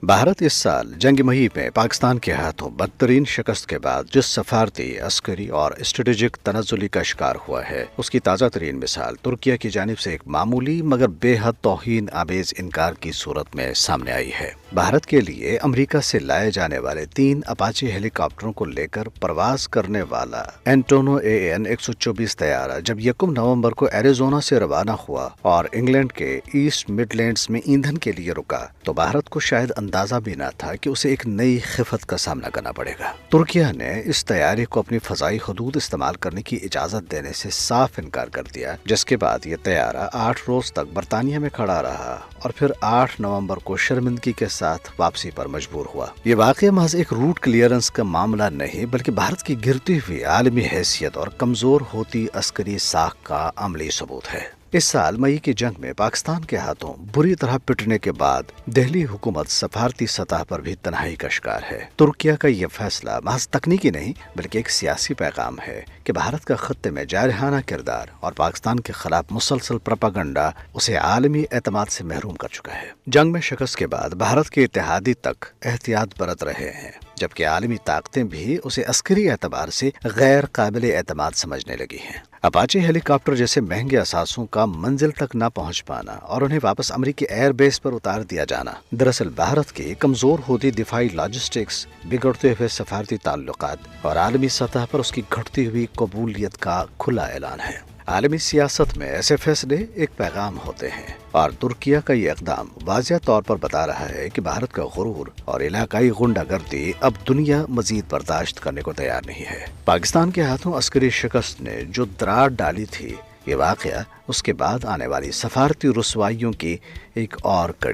भारत इस साल जंग मई में पाकिस्तान के हाथों बदतरीन शिकस्त के बाद जिस सफारती, अस्करी और स्ट्रेटेजिक तनज़्ज़ुली का शिकार हुआ है, उसकी ताज़ा तरीन मिसाल तुर्किया की जानिब से एक मामूली मगर बेहद तौहीन आमेज इनकार की सूरत में सामने आई है। भारत के लिए अमरीका से लाए जाने वाले 3 अपाचे हेलीकॉप्टरों को लेकर परवाज करने वाला एंटोनो AN-124 तैयारा जब 1 नवंबर को एरिजोना से रवाना हुआ और इंग्लैंड के ईस्ट मिडलैंड्स में ईंधन के लिए रुका, तो भारत को शायद अंदाजा भी न था कि उसे एक नई खिफत का सामना करना पड़ेगा। तुर्किया ने इस तैयारी को अपनी फजाई हदूद इस्तेमाल करने की इजाजत देने से साफ इनकार कर दिया, जिसके बाद ये तैयारा 8 रोज तक बरतानिया में खड़ा रहा और फिर 8 नवंबर को शर्मिंदगी के साथ वापसी पर मजबूर हुआ। ये वाकया महज एक रूट क्लियरेंस का मामला नहीं, बल्कि भारत की गिरती हुई आलमी हैसियत और कमजोर होती अस्करी साख का अमली सबूत है। इस साल मई की जंग में पाकिस्तान के हाथों बुरी तरह पिटने के बाद दिल्ली हुकूमत सफारती सतह पर भी तन्हाई का शिकार है। तुर्किया का यह फैसला महज तकनीकी नहीं, बल्कि एक सियासी पैगाम है कि भारत का खत्ते में जारहाना किरदार और पाकिस्तान के खिलाफ मुसलसल प्रोपेगेंडा उसे आलमी एतमाद से महरूम कर चुका है। जंग में शिकस्त के बाद भारत के इत्तेहादी तक एहतियात बरत रहे हैं, जबकि आलमी ताकतें भी उसे अस्करी एतबार से गैर काबिल एतमाद समझने लगी हैं। अपाचे हेलीकॉप्टर जैसे महंगे असासों का मंजिल तक न पहुंच पाना और उन्हें वापस अमेरिकी एयरबेस पर उतार दिया जाना दरअसल भारत की कमजोर होती दिफाई लॉजिस्टिक्स, बिगड़ते हुए सफारती ताल्लुकात और आलमी सतह पर उसकी घटती हुई कबूलियत का खुला ऐलान है। आलमी सियासत में ऐसे फैसले एक पैगाम होते हैं और तुर्किया का ये इक़दाम वाज़िह तौर पर बता रहा है कि भारत का गुरूर और इलाकाई गुंडागर्दी अब दुनिया मजीद बर्दाश्त करने को तैयार नहीं है। पाकिस्तान के हाथों अस्करी शिकस्त ने जो दरार डाली थी, ये वाक़या उसके बाद आने वाली सफारती रुसवाइयों की एक और कड़ी